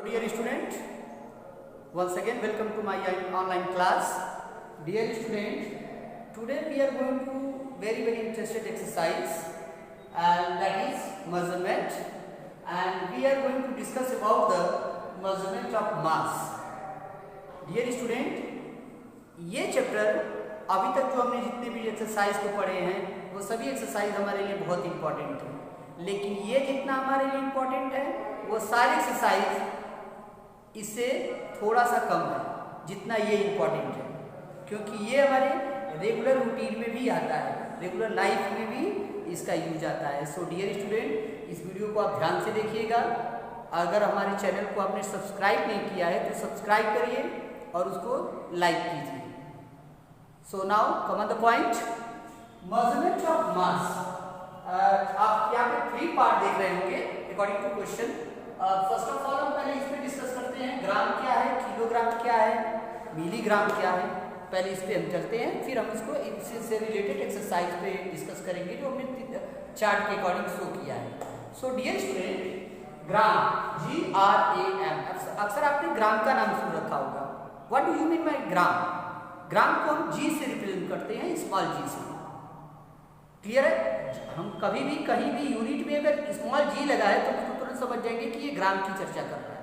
dear student, once again welcome to my online class. Dear student, today we are going to very interested exercise, and that is measurement, and we are going to discuss about the measurement of mass. Dear student, ये chapter अभी तक जो हमने जितने भी exercise को पढ़े हैं वो सभी एक्सरसाइज हमारे लिए बहुत इंपॉर्टेंट है, लेकिन ये जितना हमारे लिए इंपॉर्टेंट है वो सारे एक्सरसाइज इससे थोड़ा सा कम है जितना ये इंपॉर्टेंट है, क्योंकि ये हमारे रेगुलर रूटीन में भी आता है, रेगुलर लाइफ में भी इसका यूज आता है। सो डियर स्टूडेंट, इस वीडियो को आप ध्यान से देखिएगा। अगर हमारे चैनल को आपने सब्सक्राइब नहीं किया है तो सब्सक्राइब करिए और उसको लाइक कीजिए। So now come on the point, measurement of mass. आप यहाँ पे 3 पार्ट देख रहे होंगे according to question. First of all हम पहले इस पे डिस्कस करते हैं, ग्राम क्या है, किलोग्राम क्या है, मिलीग्राम क्या है। पहले इस पे हम चलते हैं, फिर हम इसको इससे रिलेटेड एक्सरसाइज पे डिस्कस करेंगे जो हमने चार्ट के अकॉर्डिंग शो किया है। So dear student, gram GRAM, अक्सर आपने ग्राम का नाम सुन रखा होगा। What do you mean by gram? Gram को हम G से रिप्रेजेंट करते हैं, स्मॉल g से। क्लियर है? हम कभी भी कहीं भी यूनिट में अगर स्मॉल g लगा है तो उसको तुरंत समझ जाएंगे कि ये ग्राम की चर्चा कर रहा है।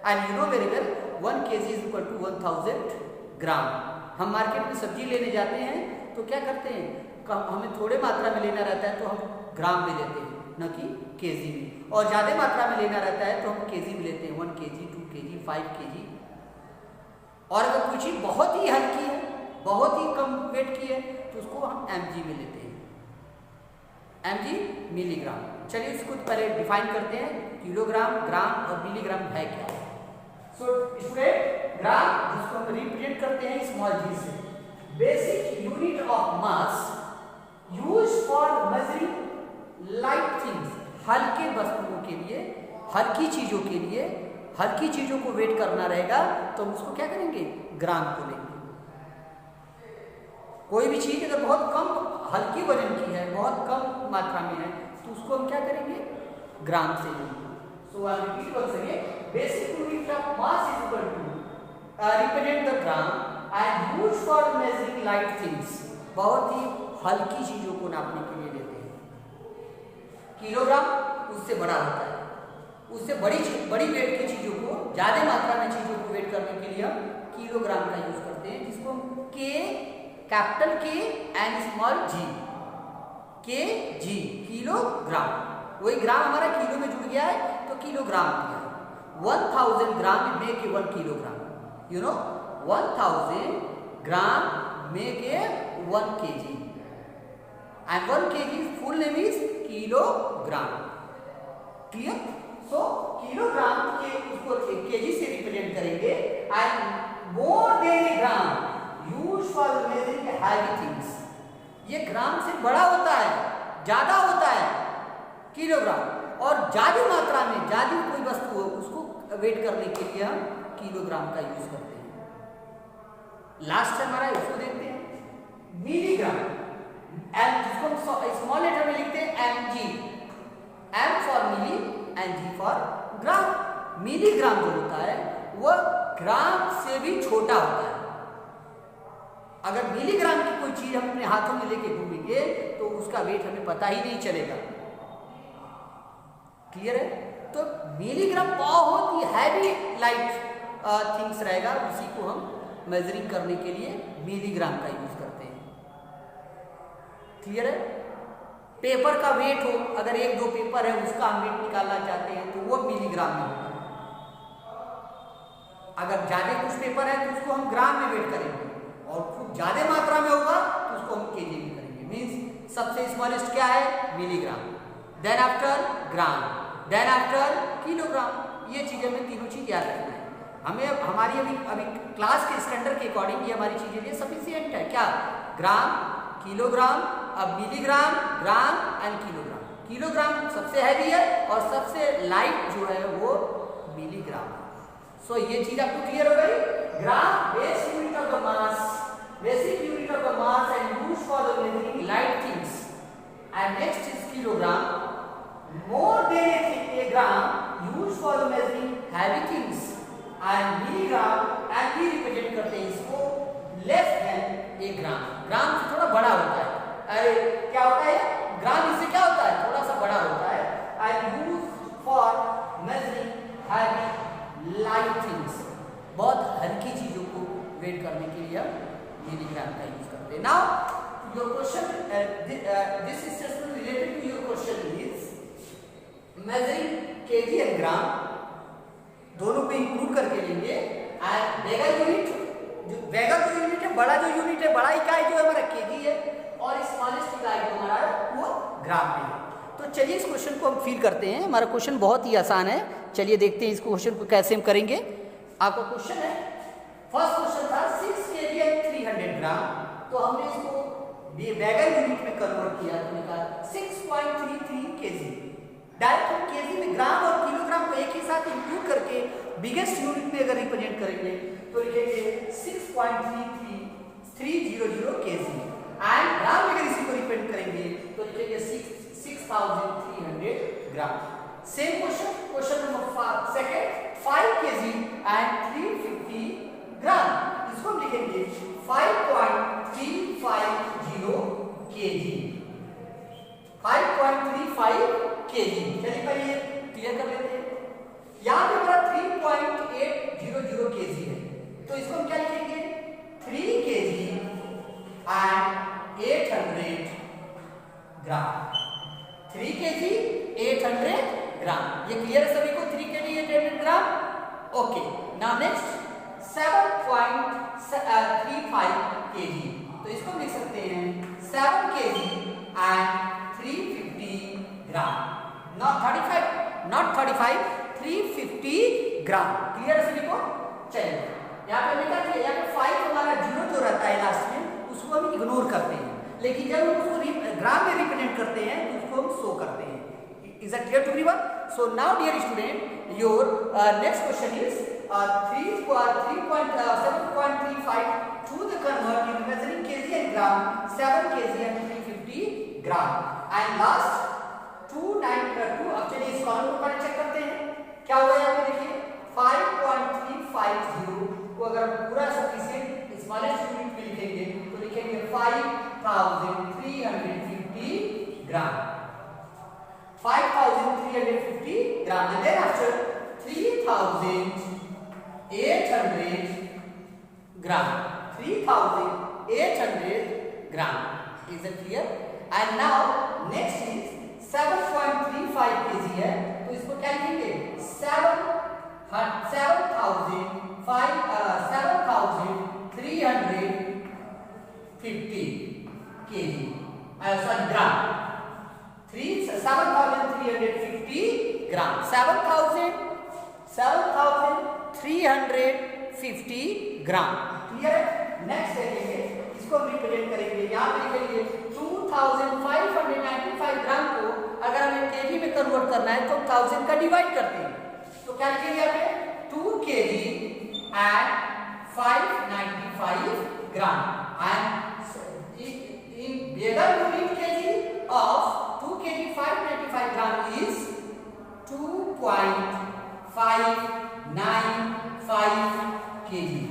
And you know very well 1 kg is equal to 1000 gram. हम मार्केट में सब्जी लेने जाते हैं तो क्या करते हैं, हमें थोड़े मात्रा में लेना रहता है तो हम ग्राम में लेते हैं, न कि केजी में, और ज़्यादा मात्रा में लेना रहता है तो हम केजी में लेते हैं, 1 kg, 2 kg, 5 kg। और अगर कोई चीज़ बहुत ही हल्की है, बहुत ही कम वेट की है तो उसको हम mg में लेते हैं, mg मिलीग्राम। चलिए इसको पहले डिफाइन करते हैं, किलोग्राम, ग्राम और मिलीग्राम है क्या। सो स्टूडेंट, ग्राम जिसको हम रिप्रेजेंट करते हैं स्मॉल g से, basic unit of mass use for measuring light things. हल्के वस्तुओं के लिए, हल्की चीजों के लिए, हल्की चीजों को वेट करना रहेगा तो हम उसको क्या करेंगे, ग्राम को लेंगे। कोई भी चीज अगर बहुत कम हल्की वजन की है, बहुत कम मात्रा में है तो उसको हम क्या करेंगे, ग्राम से लेंगे। So I repeat once again, basic unit of mass is equal to represent the gram and used for measuring light things. बहुत ही हल्की चीजों को नापने के लिए लेते हैं। किलोग्राम उससे बड़ा होता है, उससे बड़ी वेट की चीजों को, ज्यादा मात्रा में चीजों को वेट करने के लिए हम किलोग्राम का यूज करते हैं, जिसको हम capital K and small g, kg, kilogram. वही ग्राम हमारा किलो में जुड़ गया है तो किलोग्राम दिया है। 1000 gram make a 1 kilogram. You know 1000 gram make a 1 kg and 1 kg full name is kilogram. Clear? So kilogram के उसको केजी से रिप्रेजेंट करेंगे and more than a gram use for measuring heavy things. ये gram से बड़ा होता है, ज्यादा होता है किलोग्राम, और ज्यादा मात्रा में ज्यादा कोई वस्तु हो उसको वेट करने के लिए हम किलोग्राम का यूज करते हैं। लास्ट हमारा इसको देखते हैं, मिलीग्राम, एम जिसको हम स्मॉल लेटर में लिखते हैं mg, m for milli and g for gram. Milligram जो होता है वह ग्राम से भी छोटा होता है। अगर मिलीग्राम की कोई चीज हम अपने हाथों में लेके घूमेंगे तो उसका वेट हमें पता ही नहीं चलेगा। क्लियर है? तो मिलीग्राम बहुत ही हैवी लाइट थिंग्स रहेगा, उसी को हम मेजरिंग करने के लिए मिलीग्राम का यूज करते हैं। क्लियर है? पेपर का वेट हो, अगर 1-2 पेपर है उसका हम वेट निकालना चाहते हैं तो वो मिलीग्राम में होगा। अगर ज्यादा कुछ पेपर है तो उसको हम ग्राम में वेट करेंगे, और खूब ज्यादा मात्रा में होगा तो उसको हम केजी में करेंगे। मींस सबसे स्मॉलेस्ट क्या है, मिलीग्राम, देन आफ्टर ग्राम, देन आफ्टर किलोग्राम। ये चीजें हमें तीनों चीज याद रखना है। हमें हमारी अभी क्लास के स्टैंडर्ड के अकॉर्डिंग ये हमारी चीजें ये सफिशिएंट है। क्या? ग्राम, किलोग्राम, अब milligram, gram and kilogram. Kilogram सबसे हैवी है और सबसे लाइट जो है वो मिलीग्राम। सो ये चीज आपको क्लियर हो गई। Gram basic unit of the mass, basic unit of the mass and used for the measuring light things. And next is kilogram, more than a gram used for measuring heavy things and milligram and भी represent करते हैं इसको less than a ग्राम। ग्राम से थोड़ा बड़ा होता है। अरे क्या होता है, ग्राम इससे क्या होता है, थोड़ा सा बड़ा होता है। And use for measuring heavy light things, बहुत हल्की चीजों को वेट करने के लिए हम मिलीग्राम का यूज करते हैं। Now your question, this statement related to your question is measuring KG and gram, दोनों को इंक्लूड करके लेंगे। एंड वेगर यूनिट, जो वेगर जो यूनिट है, बड़ा जो यूनिट है, बड़ा इकाई जो है हमारा केजी है, और स्मॉलेस्ट इकाई जो हमारा वो ग्राम में है। तो चलिए इस क्वेश्चन को हम फिल करते हैं। हमारा क्वेश्चन बहुत ही आसान है, चलिए देखते हैं इस क्वेश्चन को कैसे हम करेंगे। आपका क्वेश्चन है, फर्स्ट क्वेश्चन था 6 केजी एंड 300 ग्राम, तो हमने इसको वेगर यूनिट में कन्वर्ट किया, तो निकाला 6.33 केजी। डायरेक्ट हम केजी में ग्राम और किलोग्राम को एक ही साथ इंक्लूड करके बिगेस्ट यूनिट में अगर रिप्रेजेंट करेंगे तो लिखेंगे 6.3300 केजी। एंड ग्राम में अगर इसी को रिप्रेजेंट करेंगे तो लिखेंगे 6300 gram. Same question, question number second, 5 KG and 350 gram, इसको हम लिखेंगे 5.350 केजी। 5.35 केजी। चलिए पहले क्लियर कर लेते हैं। यहाँ पे हमारा 3.800 केजी है, तो इसको हम क्या लिखेंगे, 3 केजी एंड 800 ग्राम। 3 केजी 800 ग्राम, ये क्लियर है सभी को, 3 केजी 800 ग्राम। ओके, नाउ नेक्स्ट 7.35 केजी, तो इसको हम लिख सकते हैं 7 KG and 350 gram. Not 35, 350 gram. Clear है सभी को? चलिए यहाँ पे लिखा है, यहाँ पे 5 हमारा 0 जो रहता है लास्ट में, उसको हम इग्नोर करते हैं, लेकिन जब हम उसको ग्राम में रिप्रेजेंट करते हैं तो उसको हम शो करते हैं। Is that clear to everyone? So now dear student, your next question is 7.35 to the convert in measuring kg and gram, 7 kg and 350 gram. And last 292, अब चलिए इस कॉलम को चेक करते हैं क्या हुआ। यहाँ पे देखिए 5.350 को अगर पूरा सफिशिएंट स्मॉलेस्ट यूनिट में लिखेंगे तो लिखेंगे 5350 gram. 5350 gram. And then after 3800 gram. 3800 gram. Is it clear? And now next is 7.35 KG है, तो इसको क्या लिखेंगे, 7,350 KG, sorry gram. 7,350 gram. 7,350 gram. Clear है? नेक्स्ट देखेंगे, इसको रिप्रेजेंट करेंगे, यहाँ पे लिखेंगे 2595 ग्राम को अगर हमें केजी में कन्वर्ट करना है तो 1000 का डिवाइड करते हैं, तो क्या लिखेंगे यहाँ पे 2 KG and 595 gram. And in bigger unit KG of 2 KG 595 gram is 2.595 KG.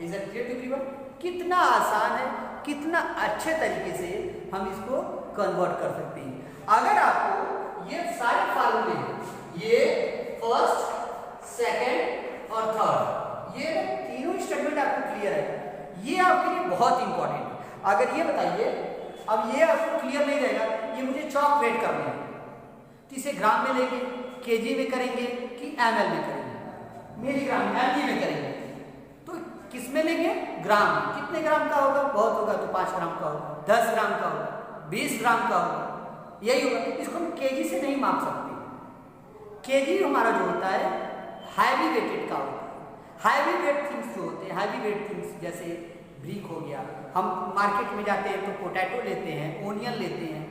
Is that clear to everyone? कितना आसान है, कितना अच्छे तरीके से हम इसको कन्वर्ट कर सकते हैं। अगर आपको ये सारे फार्मूले, ये फर्स्ट, सेकंड और थर्ड, ये तीनों स्टेटमेंट आपको क्लियर है, ये आपके लिए बहुत इंपॉर्टेंट है। अगर ये बताइए, अब ये आपको क्लियर नहीं रहेगा, ये मुझे चॉक वेट करना है, तो इसे ग्राम में लेंगे, केजी में करेंगे कि ml में करेंगे, मिलीग्राम mg में करेंगे, तो किस में लेंगे, ग्राम में। कितने ग्राम का होगा, बहुत होगा तो 5 ग्राम का होगा, 10 ग्राम का होगा, 20 ग्राम का होगा, यही होगा। इसको हम केजी से नहीं माप सकते। केजी हमारा जो होता है हैवी वेटेड का होता है। हैवी वेट थिंग्स जो होते हैं, हैवी वेट थिंग्स जैसे ब्रिक हो गया, हम मार्केट में जाते हैं तो पोटैटो लेते हैं, ओनियन लेते हैं,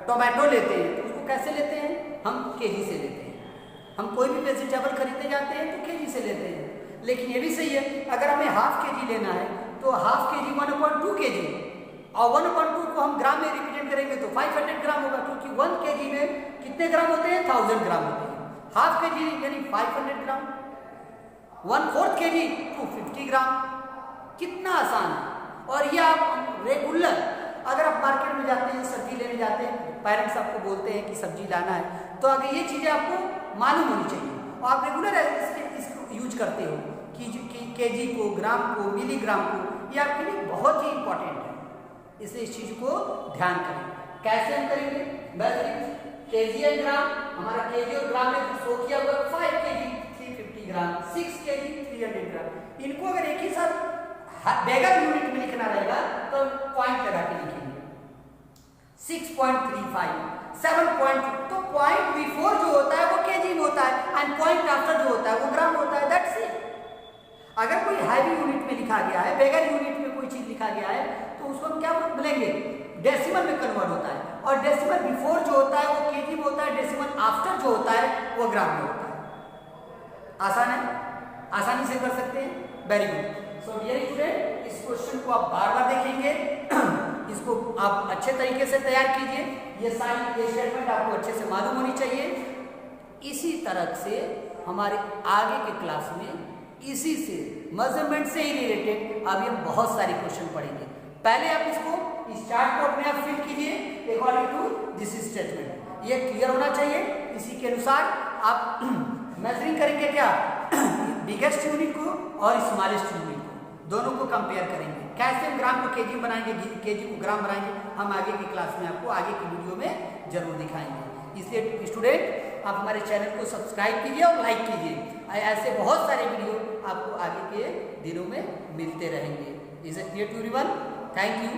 टोमेटो लेते हैं, तो उसको कैसे लेते हैं, हम केजी से लेते हैं। हम कोई भी वेजिटेबल खरीदने जाते हैं तो केजी से लेते हैं। लेकिन ये भी सही है, अगर हमें हाफ केजी लेना है तो हाफ केजी 1/2 केजी, और 1/2 को हम ग्राम में रिप्रेजेंट करेंगे तो 500 ग्राम होगा, क्योंकि 1 केजी में कितने ग्राम होते हैं, 1000 ग्राम होते हैं। हाफ के जी यानी 500 ग्राम, 1/4 kg 250 ग्राम। कितना आसान है। और ये आप रेगुलर अगर आप मार्केट में जाते हैं, सब्जी लेने जाते हैं, पेरेंट्स आपको बोलते हैं कि सब्जी लाना है, तो अगर ये चीज़ें आपको मालूम होनी चाहिए और आप रेगुलर इसको यूज करते हो कि केजी को, ग्राम को, मिलीग्राम को, ये आपके लिए बहुत ही इंपॉर्टेंट है। इसलिए इस चीज़ को ध्यान करें। कैसे हम करेंगे? बस केजी एंड ग्राम, हमारा केजी और ग्राम में शो किया हुआ 5 kg 350 ग्राम, 6 kg 300 ग्राम। इनको अगर एक ही साथ बेगर यूनिट में लिखना रहेगा तो पॉइंट लगा के लिखेंगे। 6.35, 7. तो पॉइंट बिफोर जो होता है वो केजी में होता है एंड पॉइंट आफ्टर जो होता है वो ग्राम होता है। That's it. अगर कोई हैवी यूनिट में लिखा गया है, बेगर यूनिट में कोई चीज लिखा गया है, तो उसको हम क्या बोलेंगे? डेसिमल में कन्वर्ट होता है। और डेसिमल बिफोर जो होता है वो केजी में होता है, डेसिमल आफ्टर जो होता है वो ग्राम में होता है। आसान है, आसानी से कर सकते हैं। Very good. So dear student, इस क्वेश्चन को आप बार बार देखेंगे, इसको आप अच्छे तरीके से तैयार कीजिए। ये सारी स्टेटमेंट आपको अच्छे से मालूम होनी चाहिए। इसी तरह से हमारे आगे के क्लास में इसी से मेजरमेंट से ही रिलेटेड अभी हम बहुत सारे क्वेश्चन पढ़ेंगे। पहले आप इसको इस चार्ट को अपने आप फिल कीजिए अकॉर्डिंग टू दिस स्टेटमेंट। ये क्लियर होना चाहिए। इसी के अनुसार आप मेजरिंग करेंगे क्या? बिगेस्ट यूनिट को और स्मॉलेस्ट यूनिट को, दोनों को कंपेयर करेंगे। कैसे हम ग्राम को केजी बनाएंगे, केजी को ग्राम बनाएंगे, हम आगे की क्लास में आपको आगे की वीडियो में जरूर दिखाएंगे। इसलिए स्टूडेंट, आप हमारे चैनल को सब्सक्राइब कीजिए और लाइक कीजिए। ऐसे बहुत सारे वीडियो आपको आगे के दिनों में मिलते रहेंगे। Is it clear to everyone? Thank you.